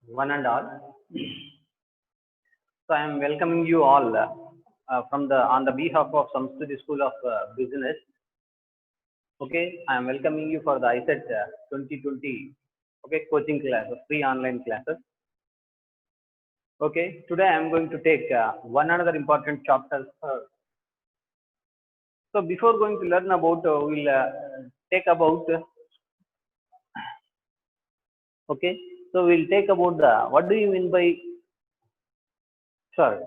one and all. So I am welcoming you all from the on the behalf of Samskrit School of Business. Okay, I am welcoming you for the ISET 2020. Okay, coaching classes, free online classes. Okay, today I am going to take one another important chapter. So before going to learn about, we'll take about. Okay, so we'll take about the what do you mean by third?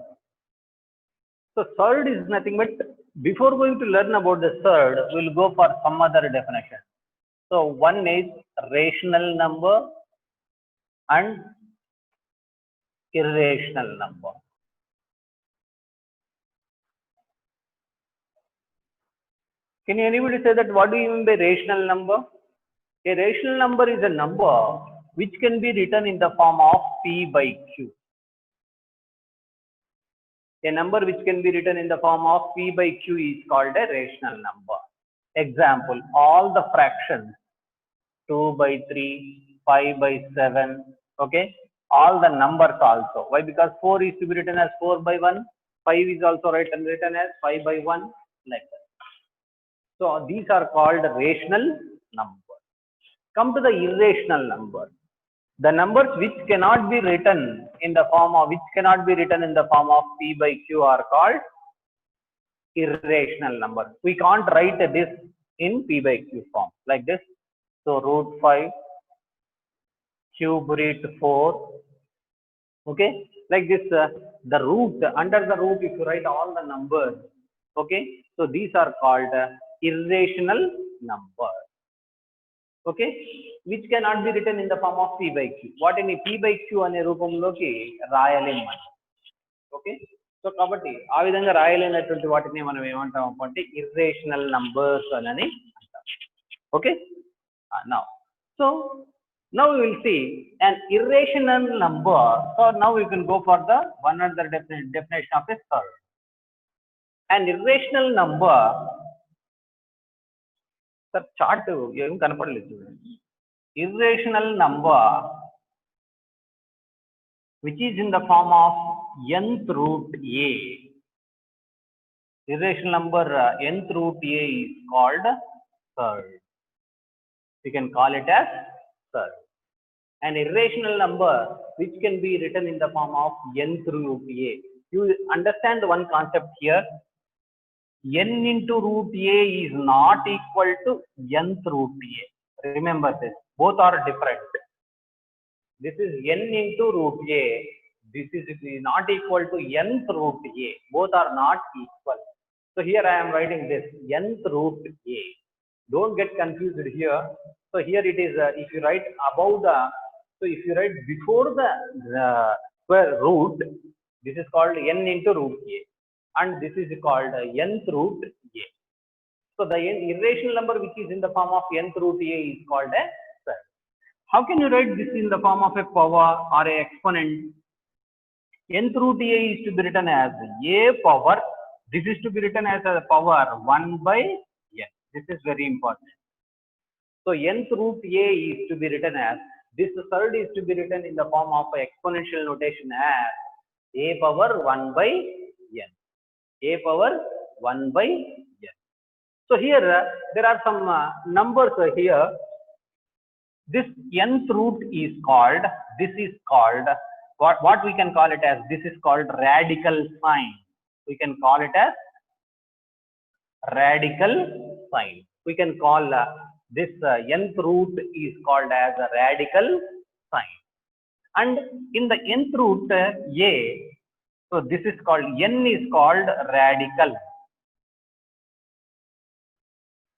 So third is nothing but before going to learn about the third, we'll go for some other definition. So one is rational number and irrational number. Can anybody say that what do you mean by rational number? A rational number is a number which can be written in the form of P by Q. A number which can be written in the form of P by Q is called a rational number. Example, all the fractions 2 by 3, 5 by 7, okay, all the numbers also. Why? Because 4 is to be written as 4 by 1, 5 is also written as 5 by 1, like that. So these are called rational numbers. Come to the irrational number. The numbers which cannot be written in the form of P by Q are called irrational numbers. We can't write this in P by Q form like this. So root 5, cube root 4, okay, like this. The root, under the root, if you write all the numbers, okay, so these are called irrational numbers, okay, which cannot be written in the form of P by Q. What in P by Q ane రూపంలోకి రాయలేము, okay. So కాబట్టి ఆ విధంగా రాయలేనటువంటి వాటిని మనం ఏమంటాం అంటే irrational numbers అని అంటాం, okay. Now we will see an irrational number. So now we can go for the one other definition of a third. An irrational number. Sir, chart ఏం కనపడలేదు. Irrational number which is in the form of nth root a. Irrational number nth root a is called third. We can call it as third. An irrational number which can be written in the form of nth root a. You understand one concept here. N into root a is not equal to nth root a. Remember this. Both are different. This is n into root a. This is not equal to nth root a. Both are not equal. So here I am writing this nth root a. Don't get confused here. So here it is, if you write above the, so if you write before the square root, this is called n into root a, and this is called nth root a. So the irrational number which is in the form of nth root a is called a third. How can you write this in the form of a power or a exponent? Nth root a is to be written as a power. This is to be written as a power 1 by n. This is very important. So nth root a is to be written as, this third is to be written in the form of exponential notation as a power 1 by n. A power 1 by n. So here there are some numbers here. This nth root is called, this is called, what we can call it as, this is called radical sign. We can call it as radical sign. We can call this nth root is called as a radical sign. And in the nth root a, so this is called, n is called radical.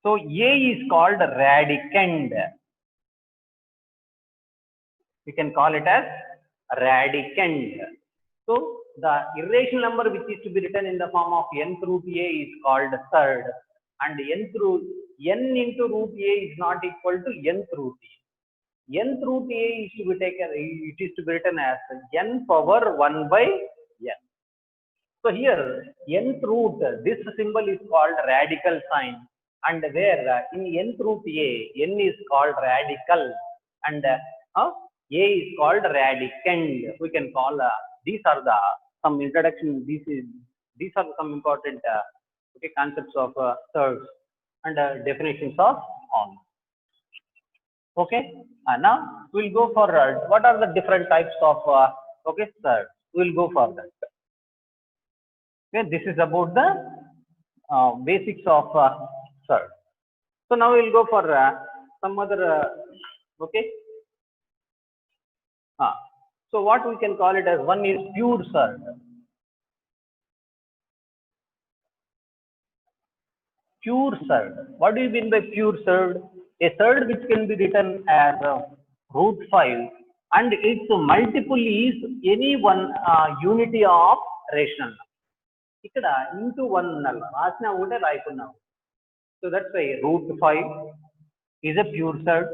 So a is called radicand. We can call it as radicand. So the irrational number which is to be written in the form of nth root a is called third, and n into root a is not equal to nth root a. Nth root a is to be taken, it is to be written as n power 1 by n. So here nth root, this symbol is called radical sign, and where in nth root a, n is called radical, and A is called radicand. We can call these are the some introduction. These are some important okay concepts of thirds and definitions of on. Okay, and now we'll go for what are the different types of okay thirds. We'll go for that. Okay, this is about the basics of third. So now we'll go for some other okay. So what we can call it as one is pure third. Pure third. What do you mean by pure third? A third which can be written as root 5 and its multiple is any one unity of rational number. ఇక్కడ into 1 ఉండాలి రాసిన ఒకటే రాయకున్నాము. So that's why root 5 is a pure third.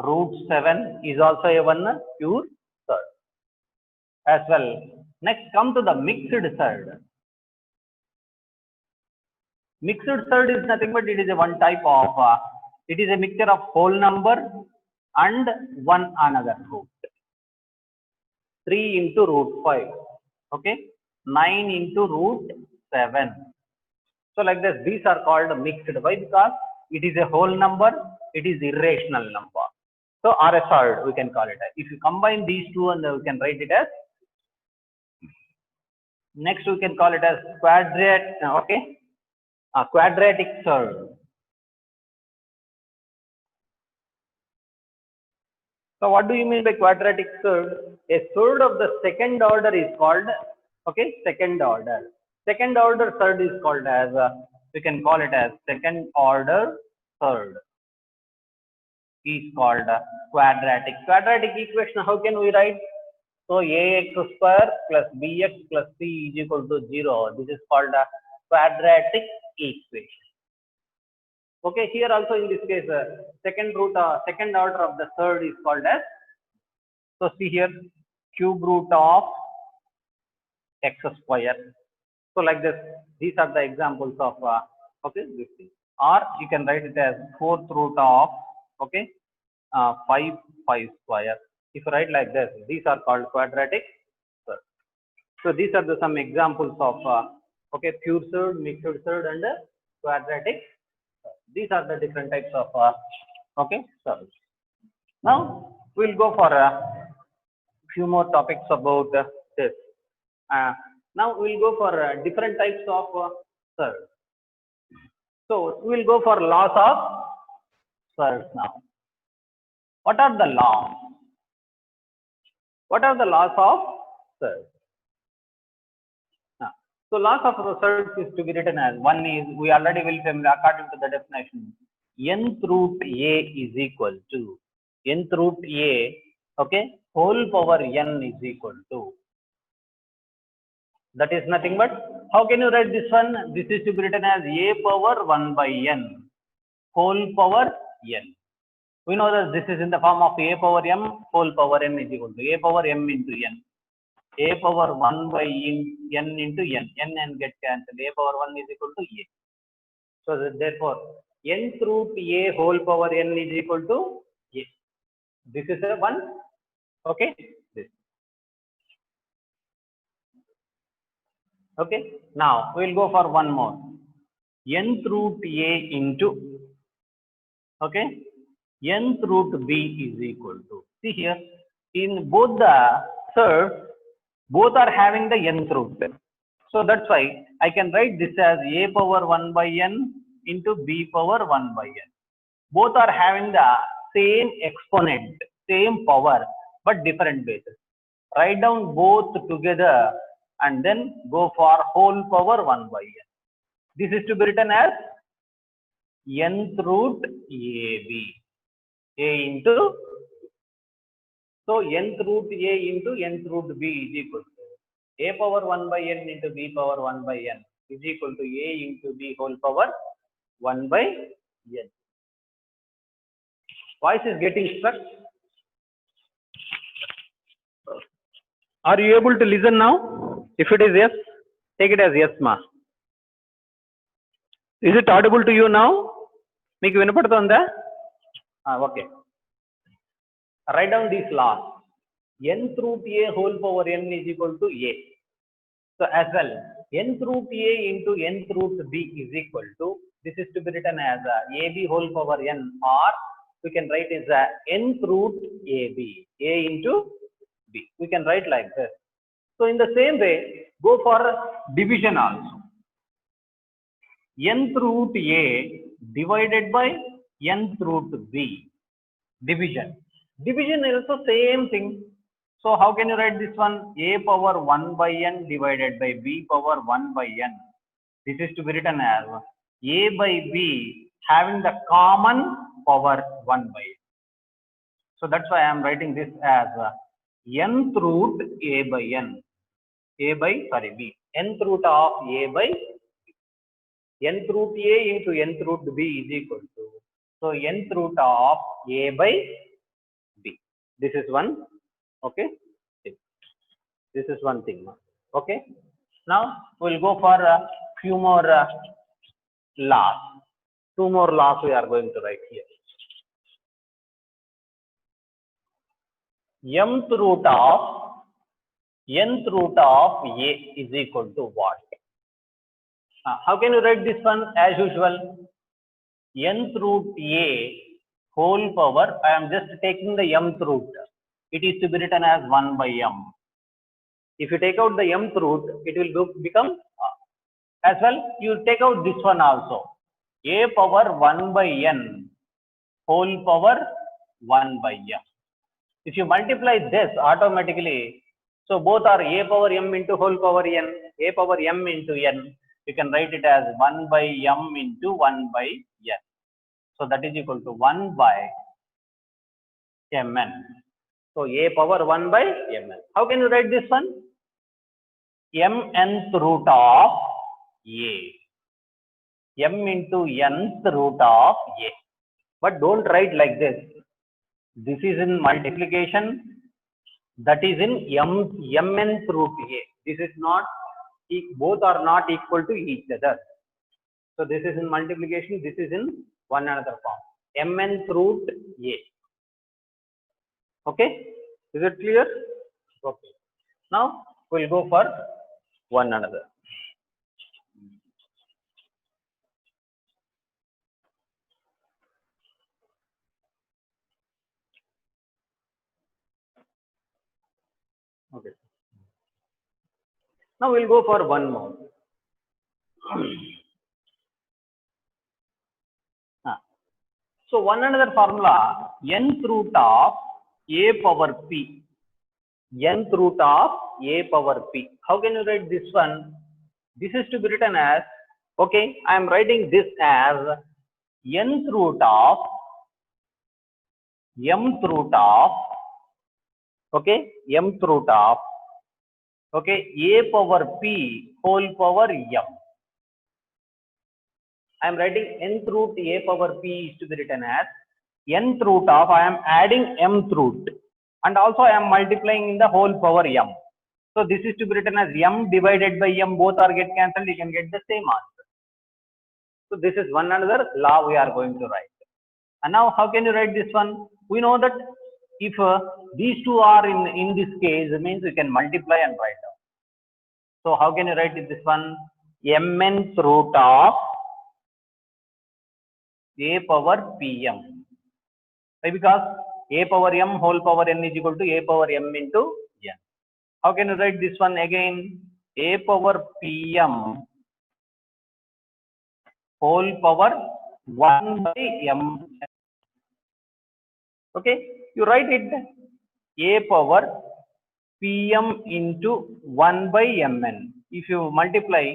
Root 7 is also a one pure third as well. Next come to the mixed third. Mixed third is nothing but it is a one type of it is a mixture of whole number and one another root. 3 into root 5, okay, 9 into root 7. So like this, these are called mixed. Why? Because it is a whole number, it is irrational number. So or a third we can call it. If you combine these two and we can write it as, next we can call it as quadratic, okay, a quadratic third. So what do you mean by quadratic third? A third of the second order is called, okay, second order. Second order third is called as we can call it as second order third is called quadratic. Quadratic equation, how can we write? So ax square plus bx plus c is equal to 0. This is called a quadratic equation. Okay, here also in this case second order of the third is called as, so see here, cube root of x square. So like this, these are the examples of okay this thing. Or you can write it as fourth root of, okay, 5 square. If you write like this, these are called quadratic third. So these are the some examples of okay, pure third, mixed third and quadratic. These are the different types of okay thirds. Now we'll go for a few more topics about this. Now we'll go for different types of thirds. So we'll go for laws of thirds now. What are the laws? What are the laws of thirds? So laws of the thirds is to be written as, one is, we already will familiar according to the definition, nth root a is equal to nth root a, okay, whole power n is equal to, that is nothing but, how can you write this one? This is to be written as a power 1 by n whole power n. We know that this is in the form of a power m whole power n is equal to a power m into n. A power 1 by n into n get cancelled. A power 1 is equal to a. So therefore, nth root a whole power n is equal to a. This is a one. Okay. This. Okay. Now we'll go for one more. Nth root a into, okay, nth root b is equal to. See here, in both the thirds, both are having the nth root. So that's why I can write this as a power 1 by n into b power 1 by n. Both are having the same exponent, same power, but different bases. Write down both together and then go for whole power 1 by n. This is to be written as nth root ab. A into, so nth root a into nth root b is equal to a power 1 by n into b power 1 by n is equal to a into b whole power 1 by n. Voice is getting stuck. Are you able to listen now? If it is yes, take it as yes ma. Is it audible to you now? Meeku vinapadutunda? Okay. Write down these laws. Nth root a whole power n is equal to a. So as well, nth root a into nth root b is equal to, this is to be written as ab whole power n, or we can write as nth root ab, a into b. We can write like this. So in the same way, go for division also. Nth root a divided by nth root b. Division. Division is also same thing. So how can you write this one? A power 1 by n divided by b power 1 by n. This is to be written as a by b having the common power 1 by n. So that's why I am writing this as nth root a by n. B. Nth root of a by b. Nth root a into nth root b is equal to, so nth root of a by b. This is one. Okay. This is one thing. Okay. Now we'll go for a few more laws. Two more laws we are going to write here. Nth root of a is equal to what? How can you write this one? As usual, nth root a whole power, I am just taking the mth root. It is to be written as 1 by m. If you take out the mth root, it will become as well. You take out this one also. A power 1 by n whole power 1 by m. If you multiply this automatically, so both are a power m into whole power n, a power m into n. You can write it as 1 by m into 1 by n. So that is equal to 1 by mn. So a power 1 by mn. How can you write this one? Mnth root of a. M into nth root of a. But don't write like this. This is in multiplication. That is in mnth root a. This is not, both are not equal to each other. So this is in multiplication. This is in one another form. Mnth root a. Okay. Is it clear? Okay. Now we'll go for one another. Okay. Now we'll go for one more. So one another formula, nth root of a power p. Nth root of a power p. How can you write this one? This is to be written as, okay, I am writing this as nth root of, okay, mth root of, okay, a power p whole power m. I am writing nth root a power p is to be written as nth root of, I am adding mth root, and also I am multiplying in the whole power m. So this is to be written as m divided by m, both are get cancelled, you can get the same answer. So this is one another law we are going to write. And now how can you write this one? We know that if these two are in this case, it means we can multiply and write down. So how can you write this one? Mnth root of a power pm. Why? Because a power m whole power n is equal to a power m into n. How can you write this one again? A power pm whole power 1 by m. Okay, you write it a power pm into 1 by mn. If you multiply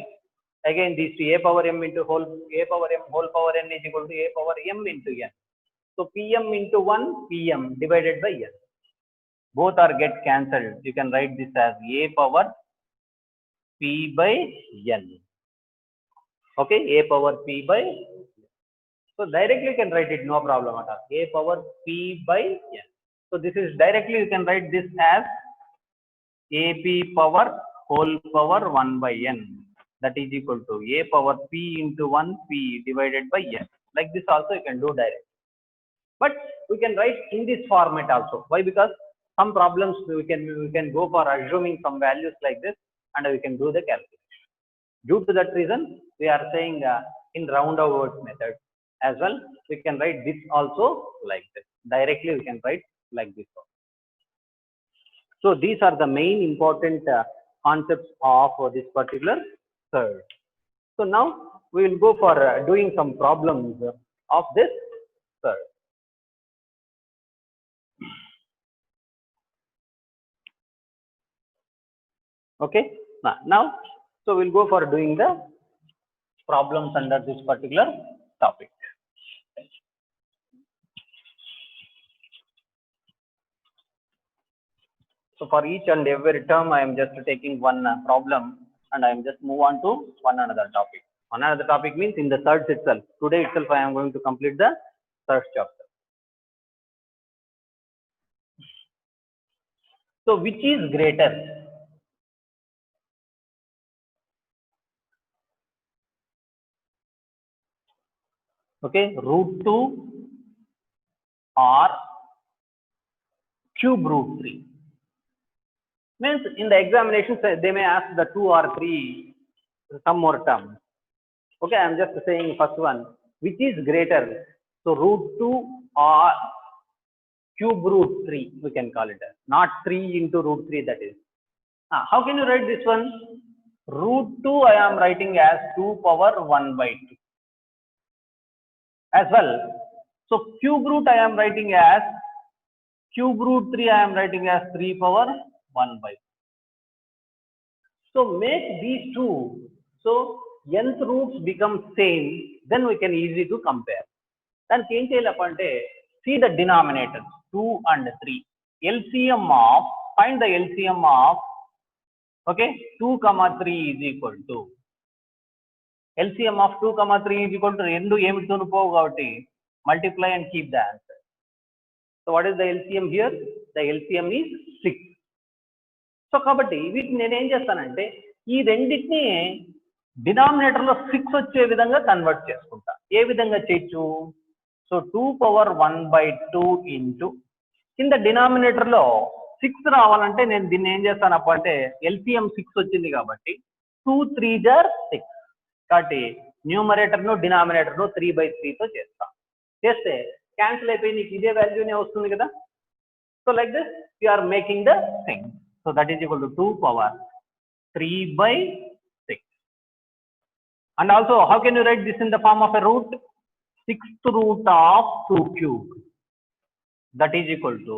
again these two, a power m into a power m whole power n is equal to a power m into n. So pm into 1 pm divided by n. Both are get cancelled. You can write this as a power p by n. Okay, a power p by n. So directly you can write it, no problem at all. A power p by n. So this is directly you can write this as ap power whole power 1 by n. That is equal to a power p into 1 p divided by n. Like this also you can do direct. But we can write in this format also. Why? Because some problems we can go for assuming some values like this, and we can do the calculation. Due to that reason, we are saying in roundabout method as well. We can write this also like this. Directly we can write like this also. So these are the main important concepts of this particular third. So now we will go for doing some problems of this third. Okay. Now, so we'll go for doing the problems under this particular topic. So for each and every term, I am just taking one problem, and I am just move on to one another topic. One another topic means in the search itself. Today itself, I am going to complete the search chapter. So which is greater? Okay, root 2 or cube root 3. Means in the examinations, they may ask the 2 or 3 some more terms. Okay, I am just saying first one, which is greater? So root 2 or cube root 3, we can call it as, not 3 into root 3, that is. How can you write this one? Root 2 I am writing as 2 power 1 by 2 as well. So cube root I am writing as, cube root 3 I am writing as 3 power 1 by 2. So make these two, so nth roots become same, then we can easily to compare. Then see the denominators 2 and 3. LCM of, find the LCM of, okay, 2 comma 3 is equal to, LCM of 2 comma 3 is equal to multiply and keep the answer. So what is the LCM here? The LCM is 6. So kabatti వీటిని నేను ఏం చేస్తానంటే ఈ రెండిటిని denominator లో 6 వచ్చే విధంగా convert చేసుకుంటా. ఏ విధంగా చేయొచ్చు? సో 2 పవర్ 1 by 2 ఇంటూ కింద డినామినేటర్ లో 6 రావాలంటే నేను దీన్ని ఏం చేస్తానప్ప అంటే LCM 6 వచ్చింది కాబట్టి 2 3s are 6 కాబట్టి న్యూమరేటర్ ను డినామినేటర్ ను 3 by 3 తో చేస్తా. చేస్తే క్యాన్సిల్ అయిపోయి నీకు ఇదే వాల్యూనే వస్తుంది కదా. So like this you are making the thing. So that is equal to 2 power 3 by 6. And also, how can you write this in the form of a root? 6th root of 2 cubed. That is equal to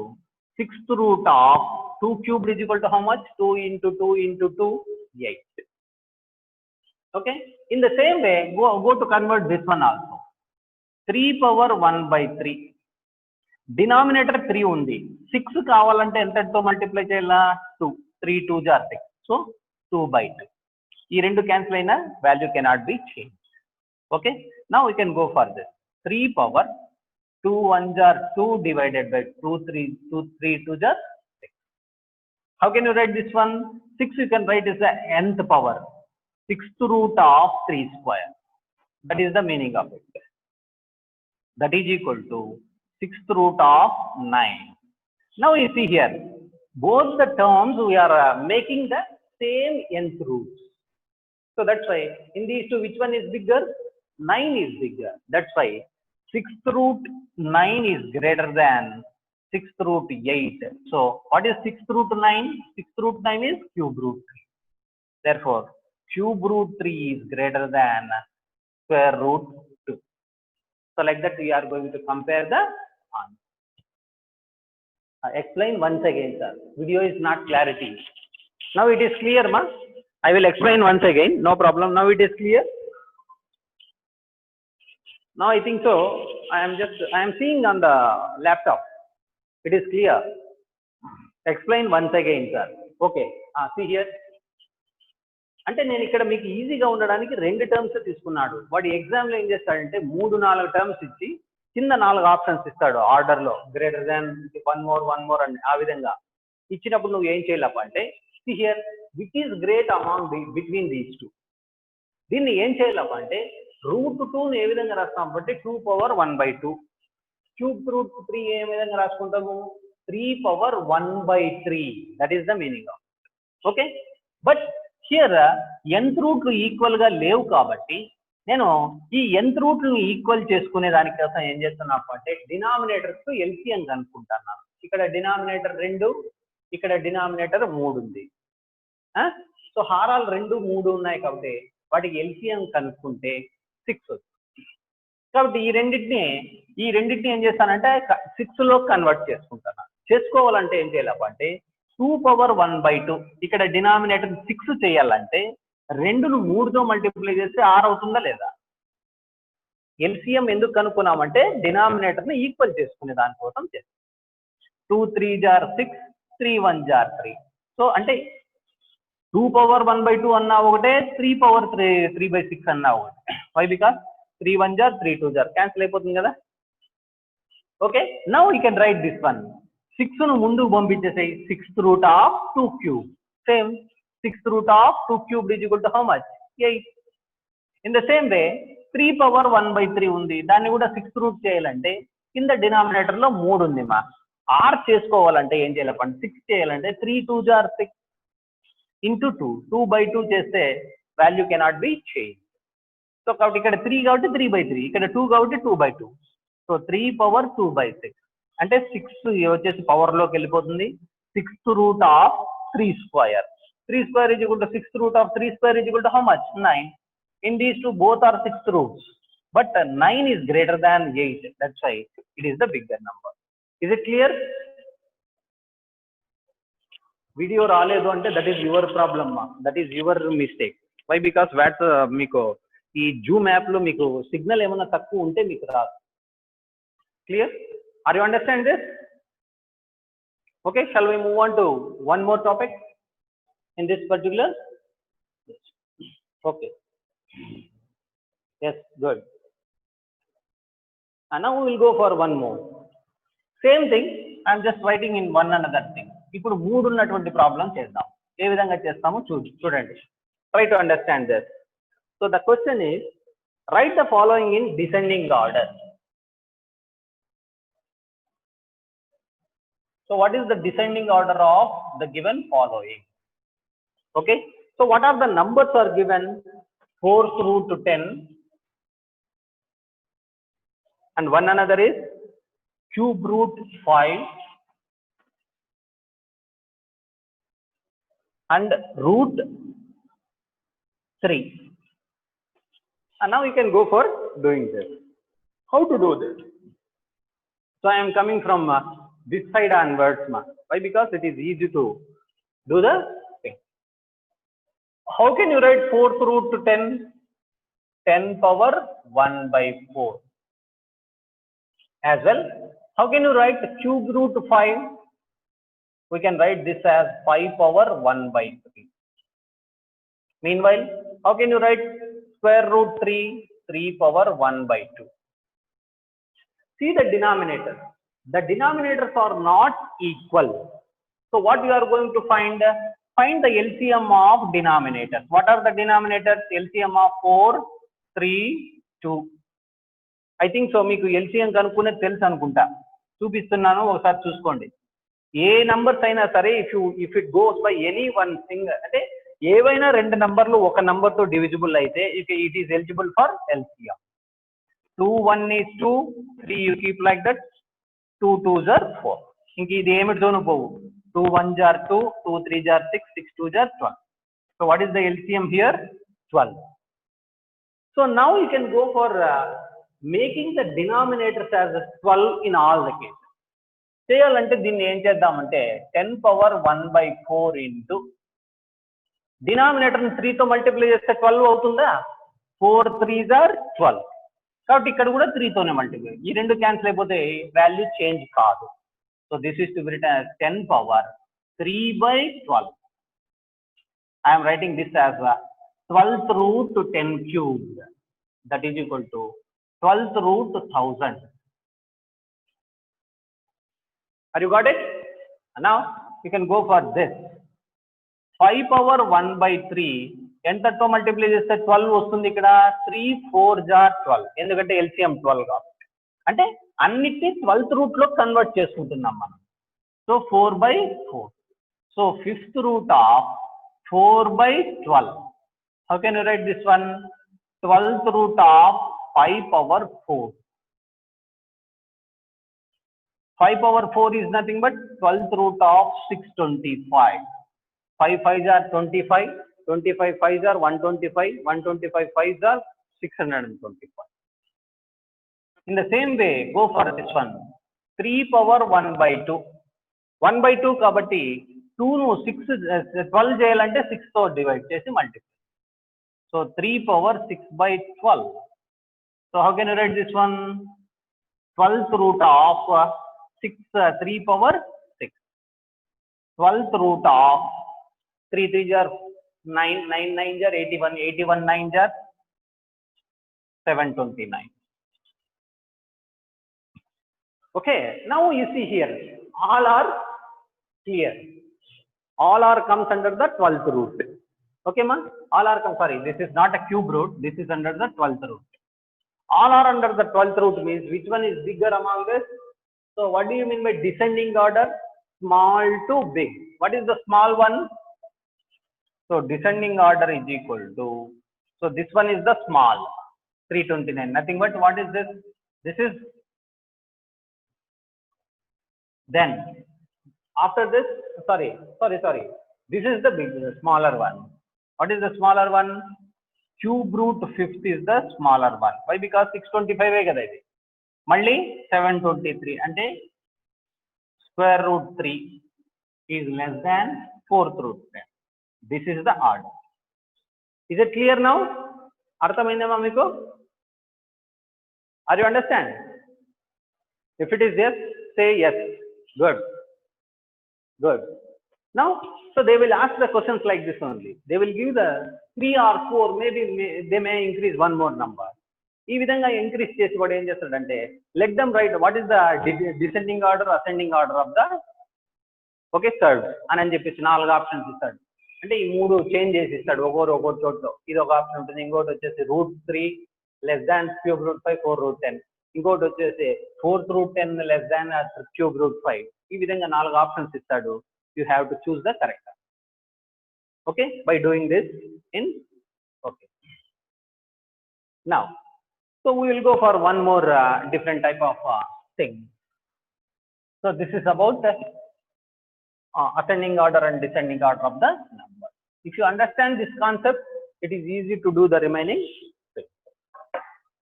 6th root of 2 cubed is equal to how much? 2 into 2 into 2, 8. Okay. In the same way, go to convert this one also. 3 power 1 by 3. Denominator 3 undi. 6 కావాలంటే ఎంతతో multiply చేయాలా? 2. 3 2s are 6. So 2 by 2. ఈ రెండు cancel అయినా value cannot be change. Okay. Now we can go for this. 3 power 2 1s are 2 divided by 2 3 2s are 6. How can you write this one? 6 you can write as the nth power. 6th root of 3 square. That is the meaning of it. That is equal to 6th root of 9. Now you see here, both the terms we are making the same nth roots. So that's why in these two, which one is bigger? 9 is bigger. That's why 6th root 9 is greater than 6th root 8. So what is 6th root 9? 6th root 9 is cube root 3. Therefore, cube root 3 is greater than square root 2. So like that we are going to compare the answer. Explain once again, sir. Video is not clarity. Now it is clear, ma? I will explain once again. No problem. Now it is clear. Now I think so. I am seeing on the laptop. It is clear. Explain once again, sir. Okay. See here. అంటే నేను ఇక్కడ మీకు ఈజీగా ఉండడానికి 2 terms తీసుకున్నాడు. వాడు ఎగ్జామ్లో ఏం చేస్తాడంటే 3-4 టర్మ్స్ ఇచ్చి కింద 4 ఆప్షన్స్ ఇస్తాడు ఆర్డర్లో, గ్రేటర్ దాన్ 1 more అని. ఆ విధంగా ఇచ్చినప్పుడు నువ్వు ఏం చేయాలప్ప అంటే see here which is great among between these two. దీన్ని ఏం చేయాలప్ప అంటే రూట్ 2ని ఏ విధంగా రాస్తాం అంటే 2 power 1 by 2 cube root 3 ఏ విధంగా రాసుకుంటాము 3 power 1/3 that is the meaning of okay but here nth root equal గా లేవు కాబట్టి నేను ఈ nth రూట్ ని ఈక్వల్ చేసుకునే దానికోసం ఏం చేస్తున్నాను అంటే డినామినేటర్స్ కు ఎల్సిఎం కనుక్కుంటున్నాను ఇక్కడ డినామినేటర్ 2 ఇక్కడ డినామినేటర్ 3 ఉంది సో హారాలు 2 3 ఉన్నాయి కాబట్టి వాటికి ఎల్సిఎం కనుక్కుంటే 6 వస్తుంది కాబట్టి ఈ రెండింటిని ఏం చేస్తానంటే 6 లో కన్వర్ట్ చేసుకోవాలంటే ఏం చేయాలంటే 2 power 1/2 ఇక్కడ డినామినేటర్ 6 చేయాలంటే 2ను 3తో మల్టిప్లై చేస్తే 6 అవుతుందా లేదా ఎల్సిఎం ఎందుకు కనుక్కున్నామంటే డినామినేటర్ ని ఈక్వల్ చేసుకునే దానికోసం చేస్తాం 2 3s are 6 3 1s are 3 so అంటే 2 power 1/2 అన్నా ఒకటే 3 power 3/6 అన్నా ఒకటే why because 3 1s are 3 2s are cancel అయిపోతుంది కదా okay now you can write this one 6 ను ముందుకు పంపించేసాయి 6th root of 2 cubed same 6th root of 2 cubed is equal to how much 8 in the same way 3 power 1/3 ఉంది దాన్ని కూడా 6th root చేయాలంటే కింద denominator లో 3 ఉంది మా r చేసుకోవాలంటే ఏం చేయాలంటే 6 చేయాలంటే 3 2s are 6 into 2 2/2 చేస్తే value cannot be change so కాబట్టి ఇక్కడ 3 కాబట్టి 3/3 ఇక్కడ 2 కాబట్టి 2/2 సో 3 power 2/6 అంటే 6 వచ్చేసి పవర్ లోకి వెళ్ళిపోతుంది 6th root of 3 square 3 square is equal to 6th root of 3 square is equal to how much 9 in these two both are 6th roots but 9 is greater than 8 that's why it is the bigger number is it clear video రాలేదు అంటే that is your problem that is your mistake why because what మీకు ఈ Zoom app లో మీకు signal ఏమైనా తక్కువ ఉంటే మీకు రాదు clear are you understand this okay shall we move on to one more topic in this particular okay yes good and now we will go for one more same thing I am just writing in one another thing ఇప్పుడు మూడు ఉన్నటువంటి problem చేద్దాం ఏ విధంగా చేస్తామో చూడండి try to understand this so the question is write the following in descending order so what is the descending order of the given following okay so what are the numbers are given 4th root to 10 and one another is cube root 5 and root 3 and now you can go for doing this how to do this so I am coming from this side onwards why because it is easy to do the thing how can you write 4th root to 10 power 1/4 as well how can you write cube root 5 we can write this as 5 power 1/3 meanwhile how can you write square root 3 power 1/2 see the denominators are not equal so what you are going to find the LCM of denominators what are the denominators LCM of 4 3 2 I think so మీకు LCM కనుక్కునే తెలుసు అనుకుంటా చూపిస్తున్నాను ఒకసారి చూసుకోండి ఏ numbers అయినా సరే if it goes by any one thing అంటే ఏవైనా రెండు నంబర్లు ఒక నంబర్ తో డివిజిబుల్ అయితే it is eligible for LCM 2 1 is 2 3 you keep like that 2 2s are 4 ఇంక ఇది ఏమిటితోనూ పోవు 2 1s are 2 2 3s are 6 6 2s are 12 so what is the LCM here 12 so now you can go for making the denominators as 12 in all the cases చేయాలంటే దీన్ని ఏం చేద్దామంటే 10 power 1/4 into denominator ని 3 తో multiply చేస్తే 12 అవుతుందా 4 3s are 12 కాబట్టి ఇక్కడ కూడా 3 తోనే మల్టిప్లై ఈ రెండు క్యాన్సిల్ అయిపోతే వాల్యూ చేంజ్ కాదు so this is to be written as 10 power 3/12 I am writing this as 12th root to 10 cubed that is equal to 12th root to 1000 are you got it now you can go for this 5 power 1/3 ఎంతతో multiply చేస్తే 12 వస్తుంది ఇక్కడ 3 4s are 12 ఎందుకంటే LCM 12 కాబట్టి అంటే అన్నిటిని 12th route లో convert చేసుకుంటున్నాం మనం. So 4/4. So 5th root of 4/12. How can you write this one? 12th root of 5 power 4. 5 power 4 is nothing but 12th root of 625. 5 5s are 25, 25 5s are 125, 125 5s are 625. In the same way, go for this one. 3 power 1/2. 1/2 కాబట్టి 2 ను 12 చేయాలంటే 6 తో divide చేసి multiply. So 3 power 6/12. So how can you write this one? 12th root of 6, 3 power 6. 12th root of 3 3s are 9, 9 9s are 81, 81 9s are 729. Okay, now you see here, all are clear. All are comes under the 12th root. Okay, ma? All are come, sorry, this is not a cube root, this is under the 12th root. All are under the 12th root means which one is bigger among this? So what do you mean by descending order? Small to big. What is the small one? So descending order is equal to, so this one is the small, 329. Nothing but what is this? This is, then after this, sorry, this is the big, smaller one. What is the smaller one? Cube root 5th is the smaller one. Why? Because 625 kada idi. Malli 723 ante square root 3 is less than 4th root 10. This is the order. Is it clear now? Arthamaindama meeku? Are you understand? If it is yes, say yes. Good. Good. Now, so they will ask the questions like this only. They will give the 3 or 4, maybe they may increase one more number. ఈ విధంగా increase చేసి కూడా ఏం చేస్తాడంటే, let them write what is the descending order, ascending order of the, okay, third అని చెప్పేసి 4 options ఇస్తాడు. అంటే ఈ 3 చేంజ్ చేసి ఇస్తాడు ఒక్కొక్క చోట్ల. ఇది ఒక ఆప్షన్ ఉంటుంది. ఇంకోటి వచ్చేసి root 3 less than cube root 5, 4 root 10. ఇంకోటి వచ్చేసి 4th root 10 less than cube root 5. ఈ విధంగా 4 ఆప్షన్స్ ఇస్తాడు. You have to choose the correct one. Okay, by doing this in, okay. Now, so we will go for one more different type of thing. So this is about the ascending order and descending order of the number. If you understand this concept, it is easy to do the remaining thing.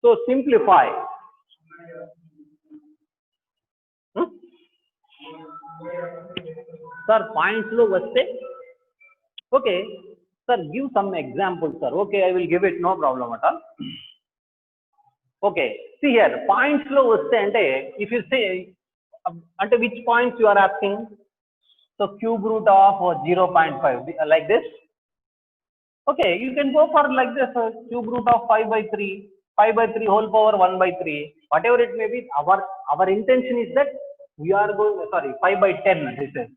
So simplify. Sir, points lo vaste, okay, sir, give some examples, sir. Okay, I will give it, no problem at all. Okay, see here, points lo vaste ante, if you say ante which points you are asking? So cube root of 0.5 like this. Okay, you can go for like this, cube root of 5/3, 5/3 whole power 1/3, whatever it may be. Our intention is that we are going, sorry, 5/10 this is.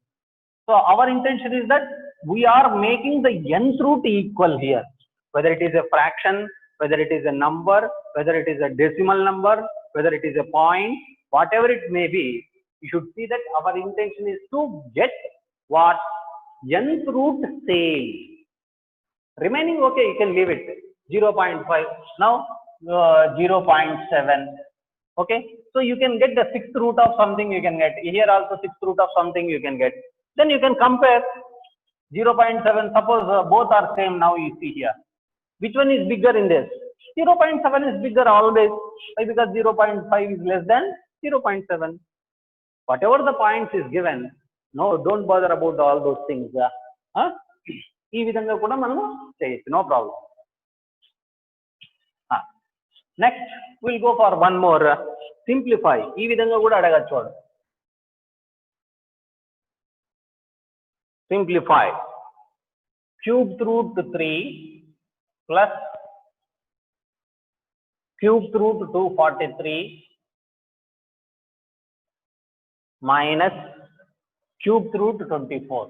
So our intention is that we are making the nth root equal here, whether it is a fraction, whether it is a number, whether it is a decimal number, whether it is a point, whatever it may be. You should see that our intention is to get what? Nth root same. Remaining, okay, you can leave it 0.5. Now 0.7. Okay, so you can get the 6th root of something, you can get here also 6th root of something you can get. Then you can compare 0.7. Suppose both are same. Now you see here, which one is bigger in this? 0.7 is bigger always. Why? Because 0.5 is less than 0.7. Whatever the points is given, no, don't bother about all those things. ఈ విధంగా కూడా మనము చేయొచ్చు, no problem. Next, we'll go for one more, simplify. ఈ విధంగా కూడా అడగచ్చు వాడు. Simplify. Cubed root 3 plus cubed root 243 minus cubed root 24.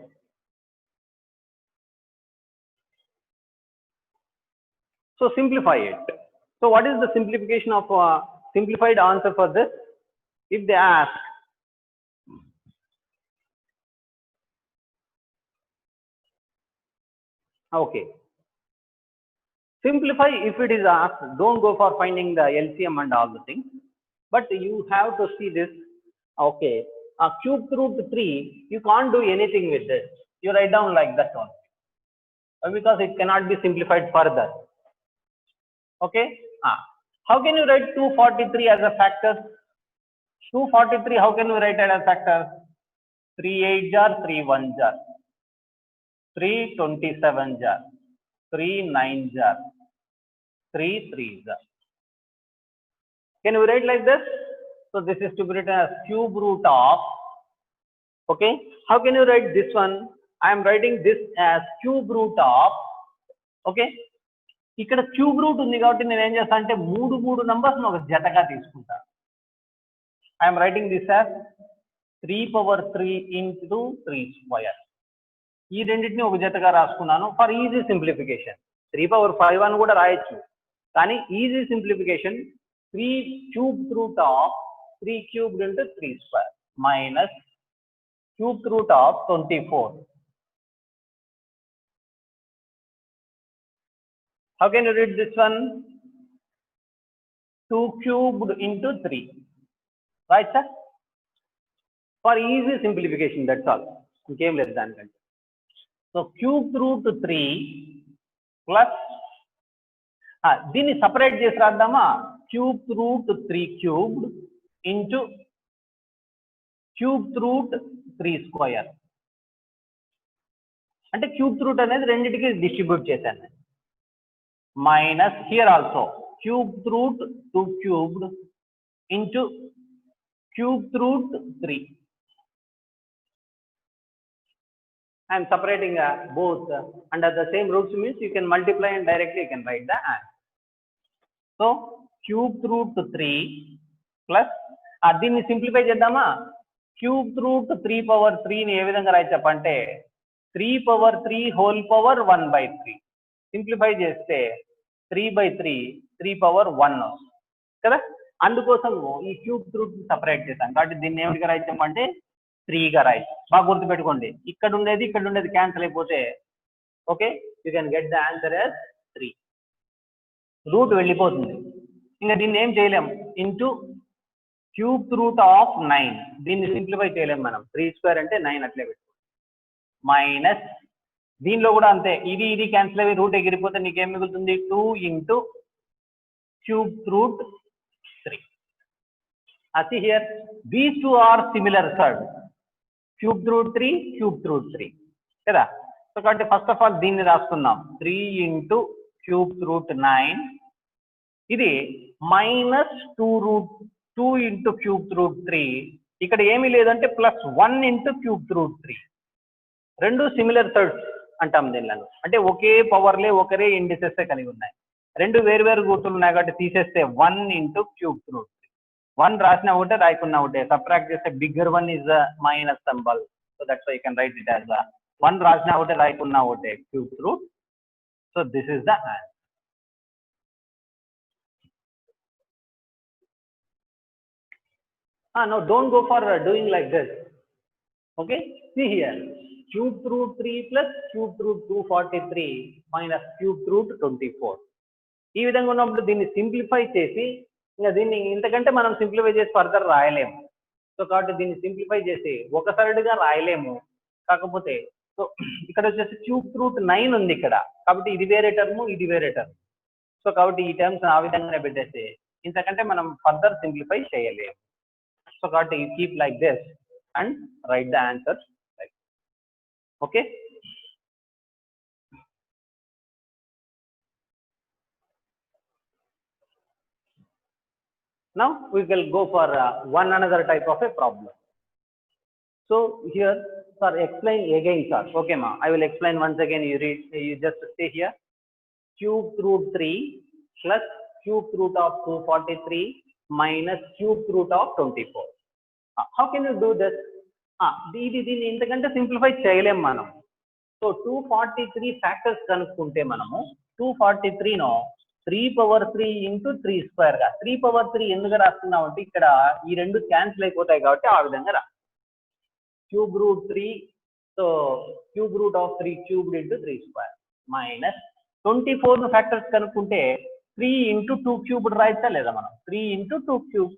So simplify it. So what is the simplification of simplified answer for this? if they ask, okay, simplify if it is asked, don't go for finding the LCM and all the things, but you have to see this, okay, cube root 3, you can't do anything with this, you write down like that one, because it cannot be simplified further, okay. How can you write 243 as a factor? 243, how can we write it as a factor? 3 8 jar, 3 1 jar, 3 27 jar, 3 9 jar, 3 3 jar. Can we write like this? So this is to be written as cube root of, okay. How can you write this one? I am writing this as cube root of, okay. ఇక్కడ cube root ఉంది కాబట్టి నేను ఏం చేస్తాను అంటే మూడు numbers ఒక జతగా తీసుకుంటా. I'm writing this as 3 into 3 square. ఈ రెండింటిని ఒక జతగా రాసుకున్నాను ఫర్ ఈజీ సింప్లిఫికేషన్. 3/5 అని కూడా రాయొచ్చు, కానీ easy simplification 3 cubed root of 3 cubed into 3 square minus cubed root of 24. How can you read this one? 2 cubed into 3. Right, sir? For easy simplification, that's all. Came less than that. So cubed root 3 plus, దీన్ని separate చేసి రాద్దామా? Cubed root 3 cubed into cubed root 3 square. అంటే cubed root అనేది రెండింటికి distribute చేశాను. Minus here also cubed root 2 cubed into cubed root 3. I am separating both under the same roots, means you can multiply and directly you can write the answer. So cubed root 3 plus, దీన్ని simplify చేద్దామా? cubed root 3/3 ని ఏ విధంగా రాయి చెప్పంటే 3/3 whole power 1/3. Simplify చేస్తే 3/3 3/1 కదా. అందుకోసం ఈ క్యూబ్ రూట్ సపరేట్ చేశాను కాబట్టి దీన్ని ఏమిటిగా రాయించామంటే 3 గా రాయి. బాగా గుర్తుపెట్టుకోండి, ఇక్కడ ఉండేది క్యాన్సిల్ అయిపోతే, okay, you can get the answer as 3. Root వెళ్ళిపోతుంది, ఇంకా దీన్ని ఏం చేయలేం. ఇంటూ క్యూబ్ రూట్ ఆఫ్ 9, దీన్ని సింప్లిఫై చేయలేం మనం. 3 స్క్వేర్ అంటే 9 అట్లే పెట్టుకోండి. మైనస్ దీనిలో కూడా అంతే, ఇది క్యాన్సిల్ అయ్యి రూట్ ఎగిరిపోతే నీకేం మిగులుతుంది? 2 into cube root 3. See here, these two are similar thirds. Cube root 3, cube root 3 కదా. సో కాబట్టి ఫస్ట్ ఆఫ్ ఆల్ దీన్ని రాసుకుందాం. 3 into cube root 9, ఇది మైనస్ 2 into cube root 3. ఇక్కడ ఏమీ లేదంటే ప్లస్ 1 into cube root 3. రెండు సిమిలర్ థర్డ్స్ అంటాం దీనిలను, అంటే ఒకే పవర్లే ఒకరే ఇండిసెస్ కలిగి ఉన్నాయి. రెండు వేరు గుర్తులు ఉన్నాయి కాబట్టి తీసేస్తే 1 into cube root 3. 1 రాసిన ఒకటే రాయకున్నా ఒకటే, సబ్ట్రాక్ట్ చేస్తే bigger one is minus symbol, so that's why you can write it as 1 రాసిన ఒకటే రాయకున్నా ఒకటే cube root. So this is the answer. No, don't go for doing like this. Okay, see here, cube root 3 plus cube root 243 minus cube root 24. ఈ విధంగా ఉన్నప్పుడు దీన్ని simplify చేసి, ఇంకా దీన్ని ఇంతకంటే మనం సింప్లిఫై చేసి ఫర్దర్ రాయలేము. సో కాబట్టి దీన్ని సింప్లిఫై చేసి ఒకసారిగా రాయలేము. కాకపోతే సో ఇక్కడ వచ్చేసి క్యూబ్ రూట్ 9 ఉంది ఇక్కడ, కాబట్టి ఇది వేరే టర్మ్, ఇది వేరే టర్మ్. సో కాబట్టి ఈ టర్మ్స్ ఆ విధంగానే పెట్టేసి ఇంతకంటే మనం ఫర్దర్ సింప్లిఫై చేయలేము. సో కాబట్టి you keep like this and write the answers right. Okay, now we will go for one another type of a problem. So here, sir, explain again, sir. Okay ma, I will explain once again. You read, you just stay here. Cube root 3 plus cube root of 243 minus cube root of 24. How can you do this? దీన్ని ఇంతకంటే simplify చేయలేము మనం. So 243 factors కనుక్కుంటే మనము 243 ను 3 power 3 into 3 square గా 3 power 3 ఎందుకు రాస్తున్నాం అంటే ఇక్కడ ఈ రెండు క్యాన్సిల్ అయిపోతాయి కాబట్టి ఆ విధంగా రా cube root 3, so cube root of 3 cubed into 3 square minus 24 factors కనుక్కుంటే 3 into 2 cubed రాయితా లేదా మనం 3 into 2 cube.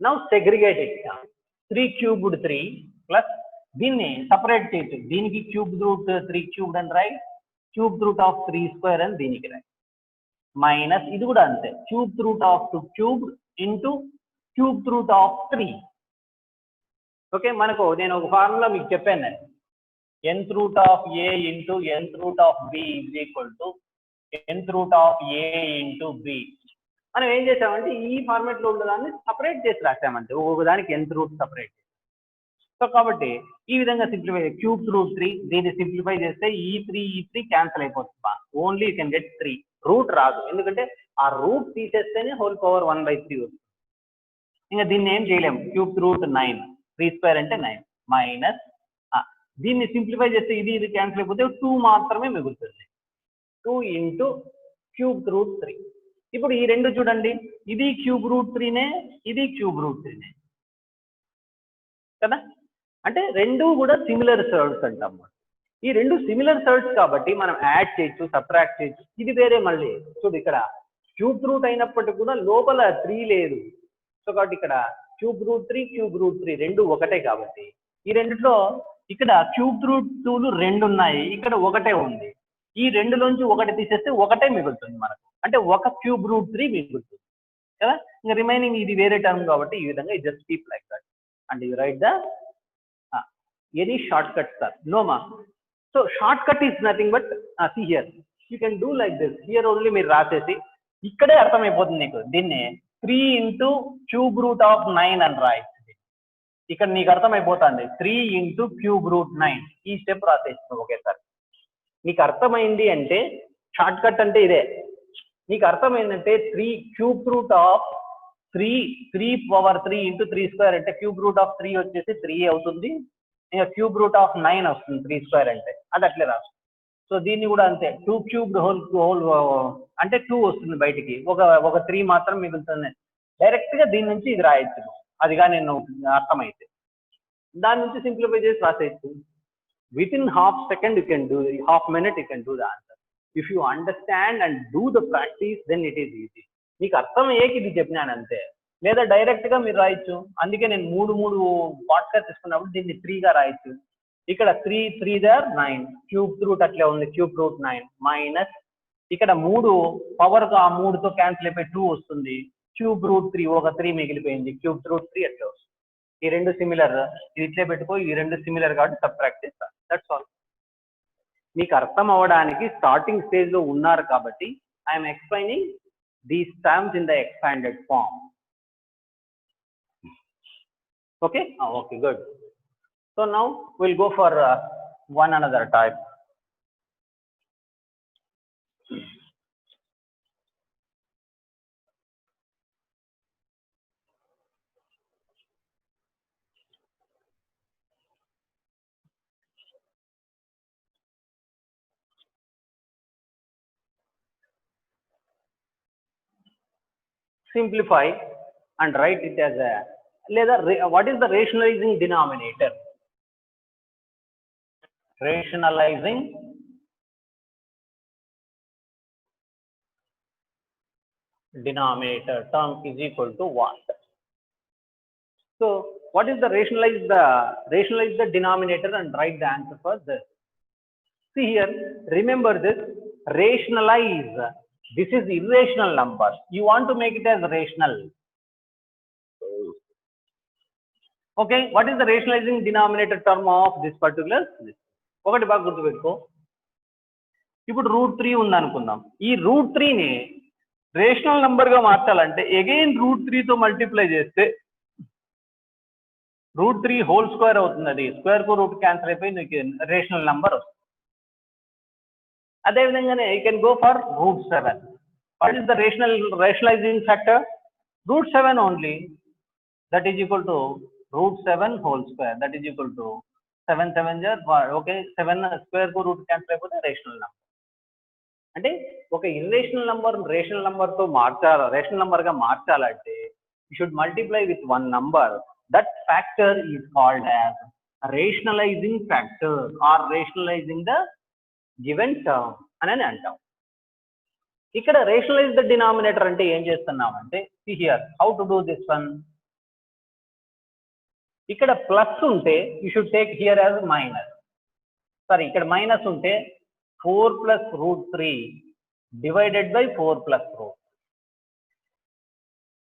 Now segregate it. 3 cubed 3 plus దీన్ని సపరేట్ చేయొచ్చు, దీనికి క్యూబ్ రూట్ 3 cubed అని రాయి, క్యూబ్ రూట్ ఆఫ్ 3 స్క్వేర్ అని దీనికి రాయి, మైనస్ ఇది కూడా అంతే cube root of 2 cubed into cube root of 3. Okay, మనకు నేను ఒక ఫార్ములా మీకు చెప్పాను, nth root of a into nth root of b is equal to nth root of a into b. మనం ఏం చేసామంటే ఈ ఫార్మాట్ లో ఉన్నదాన్ని సపరేట్ చేసి రాసామంటే ఒకదానికి nth రూట్ సపరేట్. సో కాబట్టి ఈ విధంగా సింప్లిఫై క్యూబ్ రూట్ 3 దీన్ని సింప్లిఫై చేస్తే ఈ 3 క్యాన్సిల్ అయిపోతుంది, only you can get 3. Root రాదు, ఎందుకంటే ఆ రూట్ తీసేస్తేనే హోల్ పవర్ 1/3 వస్తుంది. ఇంకా దీన్ని ఏం చేయలేము, క్యూబ్ రూట్ 9 3 స్క్వేర్ అంటే 9 మైనస్ దీన్ని సింప్లిఫై చేస్తే ఇది క్యాన్సిల్ అయిపోతే 2 మాత్రమే మిగులుతుంది, 2 ఇంటూ క్యూబ్ రూట్ 3. ఇప్పుడు ఈ రెండు చూడండి, ఇది క్యూబ్ రూట్ 3నే, ఇది క్యూబ్ రూట్ 3నే కదా, అంటే రెండు కూడా సిమిలర్ సర్డ్స్ అంటాం. ఈ రెండు సిమిలర్ సర్డ్స్ కాబట్టి మనం యాడ్ చేయొచ్చు, సబ్ట్రాక్ట్ చేయొచ్చు. ఇది వేరే మళ్ళీ చూడు, ఇక్కడ క్యూబ్ రూట్ అయినప్పటికీ కూడా లోపల 3 లేదు. సో కాబట్టి ఇక్కడ క్యూబ్ రూట్ 3 క్యూబ్ రూట్ 3 రెండు ఒకటే కాబట్టి ఈ రెండిట్లో ఇక్కడ క్యూబ్ రూట్ 2లు 2 ఉన్నాయి, ఇక్కడ ఒకటే ఉంది. ఈ రెండులోంచి ఒకటి తీసేస్తే ఒకటే మిగులుతుంది మనకు, అంటే ఒక క్యూబ్ రూట్ 3 మిగులుతుంది కదా. ఇంకా రిమైనింగ్ ఇది వేరే టర్మ్ కాబట్టి ఈ విధంగా just keep like that and you write the any shortcut sir, no మా. So shortcut is nothing but see here you can do like this, here only మీరు రాసేసి ఇక్కడే అర్థమైపోతుంది నీకు. దీన్ని 3 ఇంటూ క్యూబ్ రూట్ ఆఫ్ 9 అని రాయి, ఇక్కడ నీకు అర్థమైపోతుంది 3 ఇంటూ క్యూబ్ రూట్ 9. ఈ స్టెప్ రాసేస్తుంది ఒకేసారి. నీకు అర్థమైంది అంటే షార్ట్ కట్ అంటే ఇదే. నీకు అర్థమైందంటే 3 cube root of 3 power 3 into 3 square అంటే క్యూబ్ రూట్ ఆఫ్ 3 వచ్చేసి 3 అవుతుంది, ఇంకా క్యూబ్ రూట్ ఆఫ్ 9 వస్తుంది 3 స్క్వేర్ అంటే, అది అట్లే రాసు. సో దీన్ని కూడా అంతే 2 క్యూబ్డ్ హోల్ అంటే 2 వస్తుంది బయటికి, ఒక 3 మాత్రం మిగులుతుంది. డైరెక్ట్ గా దీని నుంచి ఇది రాయొచ్చు, అదిగా నేను అర్థమైతే దాని నుంచి సింప్లిఫై చేసి రాసేయచ్చు. With in half second you can do, half minute you can do the answer. If you understand and do the practice then it is easy. నీకు అర్థమయ్యేకి ఇది చెప్పినాను అంతే, లేదా డైరెక్ట్ గా మీరు రాయొచ్చు. అందుకే నేను మూడు పార్ట్స్ గా తీసుకున్నప్పుడు దీన్ని 3గా రాయొచ్చు. ఇక్కడ 3 there 9, క్యూబ్ రూట్ అట్లే ఉంది, క్యూబ్ రూట్ 9 మైనస్ ఇక్కడ 3 పవర్ గా 3తో క్యాన్సిల్ అయిపోయి 2 వస్తుంది, క్యూబ్ రూట్ 3 ఒక 3 మిగిలిపోయింది, క్యూబ్ రూట్ 3 అట్లా వస్తుంది. ఈ రెండు సిమిలర్, ఇది ఇట్లే పెట్టుకో, ఈ రెండు సిమిలర్ కాబట్టి సబ్ట్రాక్ట్ చేస్తా, దట్స్ ఆల్. మీకు అర్థం అవ్వడానికి స్టార్టింగ్ స్టేజ్ లో ఉన్నారు కాబట్టి I'm explaining these terms in the expanded form. Okay, okay, good. So now we'll go for one another type. Simplify and write it as a, what is the rationalizing denominator? Rationalizing denominator term is equal to what? So what is the rationalize the denominator and write the answer for this. See here, remember this, rationalize, this is irrational number, you want to make it as rational. Okay, what is the rationalizing denominator term of this particular list? ఒకటి బాగా గుర్తుపెట్టుకో, ఇప్పుడు route 3 ఉంది అనుకుందాం. ఈ route 3ని rational number గా మార్చాలంటే again route 3తో multiply చేస్తే రూట్ 3 హోల్ స్క్వేర్ అవుతుంది, అది స్క్వేర్ కు రూట్ క్యాన్సిల్ అయిపోయి నీకు రేషనల్ నంబర్ వస్తుంది. అదే విధంగానే you can go for root 7. What is the rationalizing factor? Root 7 only, that is equal to root 7 whole square, that is equal to 7 7 okay, 7 square को root cancel అయిపోతే rational number. అంటే ఒక irrational number rational number తో మార్చాలి, rational number గా మార్చాలంటే you should multiply with one number. That factor is called as rationalizing factor or rationalizing the given term అని అంటాం. ఇక్కడ రేషనలైజ్ ద డినామినేటర్ అంటే ఏం చేస్తున్నామంటే, see here how to do this one. ఇక్కడ ప్లస్ ఉంటే you should take here as minus. Sorry, ఇక్కడ minus ఉంటే 4 plus root 3 divided by 4 plus root.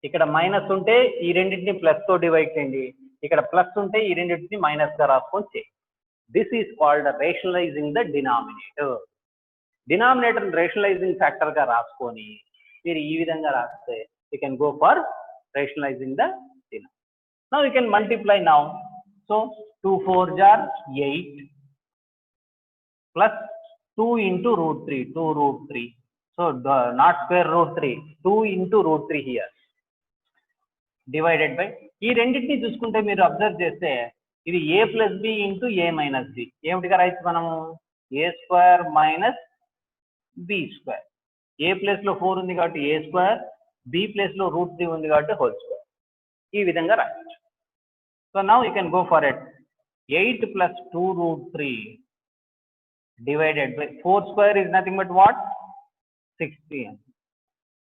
ఇక్కడ మైనస్ ఉంటే ఈ రెండింటిని ప్లస్ తో డివైడ్ చేయండి, ఇక్కడ ప్లస్ ఉంటే ఈ రెండింటిని మైనస్ గా రాసుకొని చేయండి. This is called rationalizing the denominator. Denominator rationalizing factor గా రాసుకొని మీరు ఈ విధంగా రాస్తే you can go for rationalizing the denominator. Now you can multiply now. So 2 4s are 8 plus 2 into root 3, 2 root 3. So not square root 3, 2 into root 3 here. Divided by ఈ రెండింటిని చూసుకుంటే మీరు అబ్జర్వ్ చేస్తే ఇది a plus B into A minus B. ఏమిటిగా రాయొచ్చు మనము? A square minus B square. A place లో 4 ఉంది కాబట్టి ఏ స్క్వేర్, బి ప్లేస్ లో రూట్ 3 ఉంది కాబట్టి హోల్ స్క్వేర్. ఈ విధంగా రాయొచ్చు. So now you can go for it. 8 plus 2 root 3 divided by 4 square is nothing but what? 16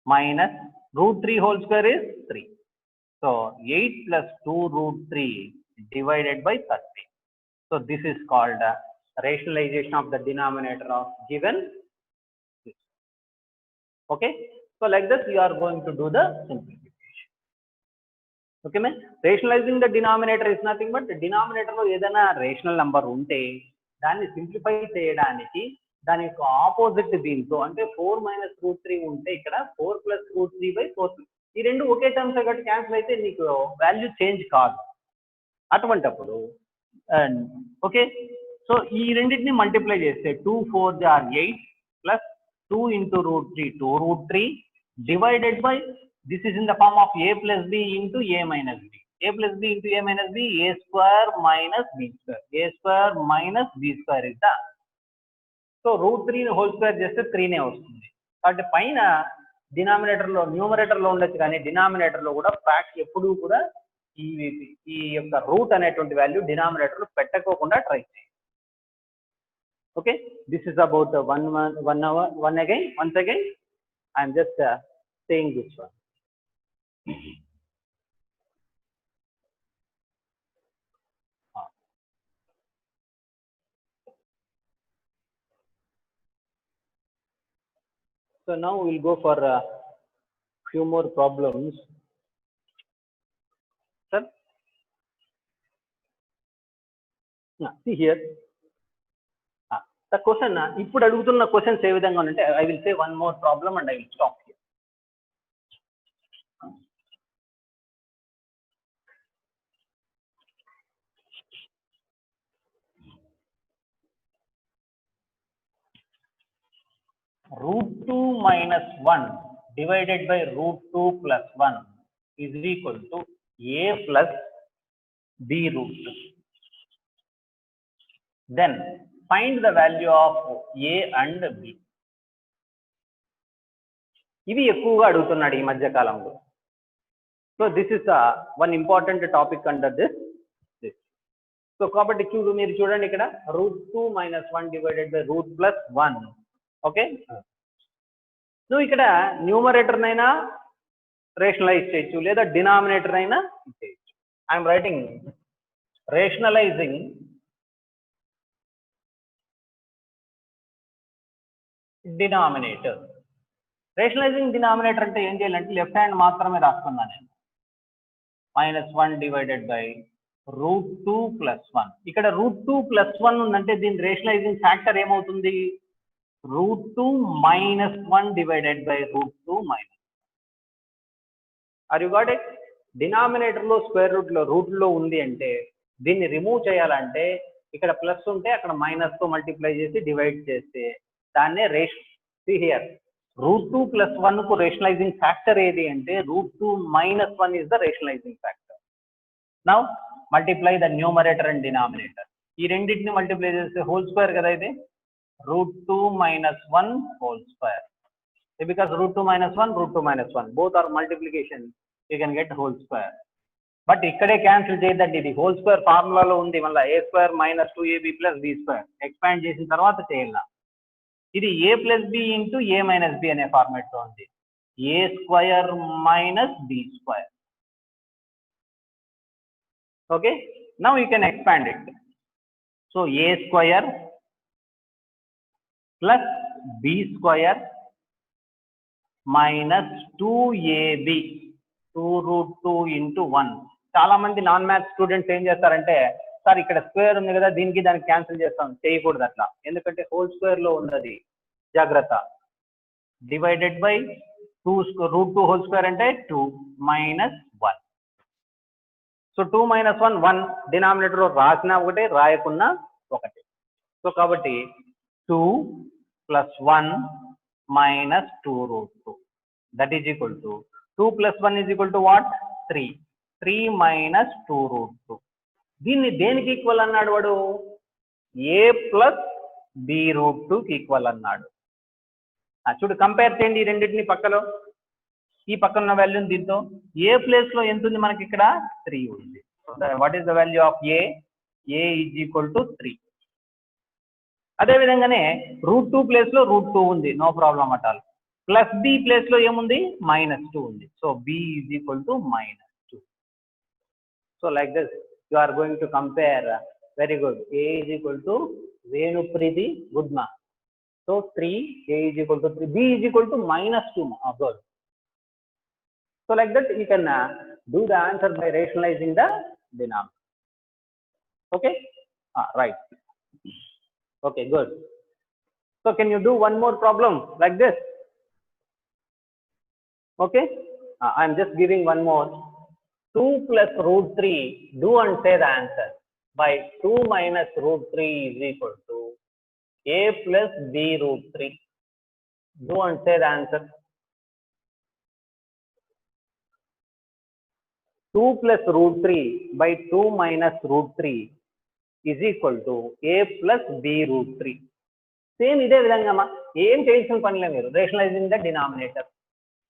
minus root 3 whole square is 3. So 8 plus 2 root 3 divided by 30. So this is called rationalization of the denominator of given. Okay. So like this you are going to do the simplification. Okay man. Rationalizing the denominator is nothing but denominator లో ఏదైనా rational number ఉంటే దాన్ని simplify చేయడానికి దాని యొక్క opposite దీంతో, అంటే 4 minus root 3 ఉంటే ఇక్కడ 4 plus root 3 by 4. ఈ రెండు ఒకే టర్మ్స్ కాబట్టి క్యాన్సిల్ అయితే నీకు వాల్యూ చేంజ్ కాదు. అటువంటప్పుడు ఓకే, సో ఈ రెండింటిని మల్టిప్లై చేస్తే 2 4s are 8 plus 2 into root 3 2 root 3 divided by, this is in the form of a plus b into a minus b. a plus b into a minus b, a square minus b square. a square minus b square is the, so root 3 ని whole square చేస్తే 3 నే వస్తుంది. కాబట్టి పైన denominator లో numerator లో ఉండొచ్చు, కానీ డినామినేటర్ లో కూడా ఫ్యాక్ట్ ఎప్పుడూ కూడా ఈ యొక్క రూట్ అనేటువంటి వాల్యూ డినామినేటర్ లో పెట్టకోకుండా ట్రై చేయండి. Okay, this is about one again once again I'm just saying this one. So now we'll go for few more problems. Sir, see here. The question, ఇప్పుడు అడుగుతున్న questions ఏ విధంగా అంటే, I will say one more problem and I will stop here. Root 2 minus 1 divided by root 2 plus 1 is equal to a plus b root 2. Then find the value of a and b. ఇవి ఎక్కువగా అడుగుతున్నాడు ఈ మధ్య కాలంలో. So this is one important topic under this. So కాబట్టి మీరు చూడండి ఇక్కడ root 2 minus 1 divided by root plus 1. Okay, నువ్వు ఇక్కడ న్యూమరేటర్ నైనా రేషనలైజ్ చేయొచ్చు, లేదా డినామినేటర్ అయినా చేయొచ్చు. I'm writing rationalizing denominator. Rationalizing denominator అంటే ఏం చేయాలంటే లెఫ్ట్ హ్యాండ్ మాత్రమే రాసుకున్నాను నేను. -1 divided by root 2 plus 1. ఇక్కడ root 2 plus 1 ఉందంటే దీని రేషనలైజింగ్ ఫ్యాక్టర్ ఏమవుతుంది? root 2 minus 1 divided by root 2 minus 1. Are you got it? Denominator లో స్క్వేర్ రూట్ లో ఉంది అంటే దీన్ని రిమూవ్ చేయాలంటే ఇక్కడ ప్లస్ ఉంటే అక్కడ మైనస్ తో మల్టిప్లై చేసి డివైడ్ చేస్తే దాన్నే see here, root 2 plus 1 కు రేషనలైజింగ్ ఫ్యాక్టర్ ఏది అంటే root 2 minus 1 is the rationalizing factor. Now multiply the numerator and denominator. ఈ రెండింటిని మల్టిప్లై చేస్తే హోల్ స్క్వేర్ కదా ఇది. root 2 minus 1 whole square. Because root 2 minus 1, root 2 minus 1, both are multiplication, you can get whole square. But ikkade cancel cheyadandi, idi whole square formula lo undi, malla a square minus 2ab plus b square expand chesin tarvata cheyala. Idi a plus b into a minus b ane format lo undi, a square minus b square. Okay, now you can expand it. So a square plus b square minus 2ab, 2 root 2 into 1. చాలా మంది non maths students ఏం చేస్తారంటే, sir ఇక్కడ square ఉంది కదా, దీనికి దానికి cancel చేస్తాం. చేయకూడదు అట్లా, ఎందుకంటే హోల్ స్క్వేర్ లో ఉన్నది, జాగ్రత్త. Divided by 2 root 2 whole square అంటే 2 minus 1. సో 2 minus 1, 1 డినామినేటర్ లో రాసినా ఒకటే, రాయకున్నా ఒకటే. సో కాబట్టి 2 plus 1 minus 2 root 2, that is equal to 2 plus 1 is equal to what? 3. 3 minus 2 root 2. దీన్ని దేనికి ఈక్వల్ అన్నాడు వాడు? a plus b root 2 కి ఈక్వల్ అన్నాడు. చూడు, కంపేర్ చేయండి ఈ రెండింటిని పక్కలో. ఈ పక్కన ఉన్న వాల్యూని దీంతో, a ప్లేస్ లో ఎంత ఉంది మనకి? ఇక్కడ 3 ఉంది. What is the value of a? a is equal to 3. అదే విధంగానే రూట్ 2 ప్లేస్ లో రూట్ 2 ఉంది, no problem at all. Plus b place లో ఏముంది? -2 ఉంది. So b is equal to -2. So like this you are going to compare. Very good. a is equal to Venupriti, good ma. So 3, a is equal to 3, b is equal to -2 ma. Good. So like that you can do the answer by rationalizing the denominator. Okay, right. Okay, good. So can you do one more problem like this? Okay, I am just giving one more. 2 plus root 3, do and say the answer. By 2 minus root 3 is equal to a plus b root 3. Do and say the answer. 2 plus root 3 by 2 minus root 3 is equal to a plus b root 3. Same ఇదే విధంగా ఏం చేయాల్సిన పనిలే మీరు, rationalising the denominator.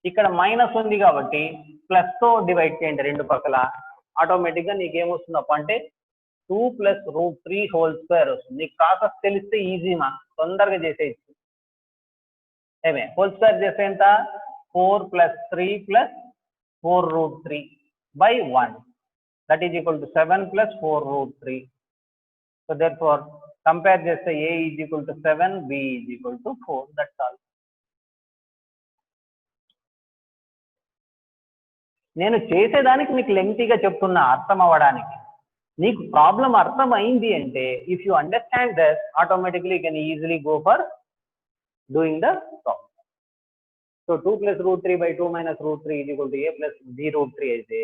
ఇక్కడ minus ఉంది కాబట్టి plus తో డివైడ్ చేయండి రెండు పక్కల, ఆటోమేటిక్ గా నీకు ఏమొస్తుందప్ప అంటే 2 plus root 3 whole square వస్తుంది. నీకు ప్రాసెస్ తెలిస్తే ఈజీ మా, తొందరగా చేసేయచ్చు. ఏమే హోల్ స్క్వేర్ చేస్తే ఎంత? 4 plus 3 plus 4 root 3 by 1, that is equal to 7 plus 4 root 3. So therefore compare just a is equal to 7, b is equal to 4. That's all. నేను చేసేదానికి మీకు లెంగ్తీగా చెప్తున్నా అర్థం అవ్వడానికి. నీకు ప్రాబ్లం అర్థం అయింది అంటే, if you understand that, automatically you can easily go for doing the problem. So 2 plus root 3 by 2 minus root 3 is equal to a plus b root 3 అయితే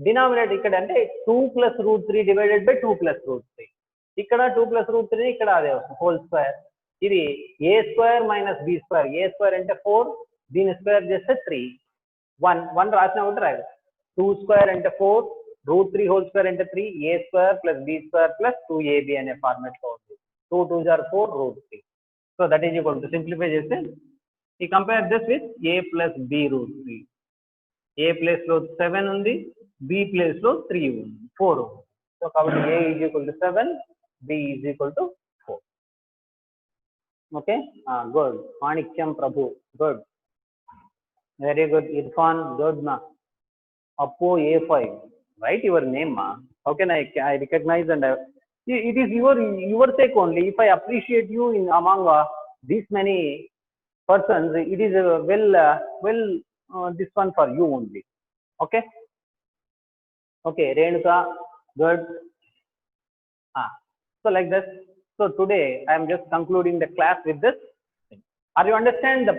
డినామినేటర్ ఇక్కడ అంటే 2 plus root 3 divided by 2 plus root 3. ఇక్కడ 2 plus root 3, ఇక్కడ అదే వస్తుంది whole square. ఇది a square minus b square. a square అంటే 4, దీని స్క్వేర్ చేస్తే 3. 1 రాసిన ఒకటి రాదు. 2 square అంటే 4, root 3 whole square అంటే 3, a square plus b square plus 2ab అనే ఫార్మాట్ లో ఉంది. 2 2s are 4 root 3. So that is equal to, simplify చేస్తే ఈ compare this with a plus b root 3. a place లో 7 ఉంది, b ప్లేస్ లో 3 ఉంది, 4 ఉంది. సో కాబట్టి a is equal to 7, b is equal to 4. Okay, good. Manikyam Prabhu, good. Very good. Irfan, good ma. Appo A5, write your name ma. How can I recognize and it is your sake only. If I appreciate you in among these many persons, it is well this one for you only. Okay. Okay, Renuka, good. So like this. So today I am just concluding the class with this. Are you understand the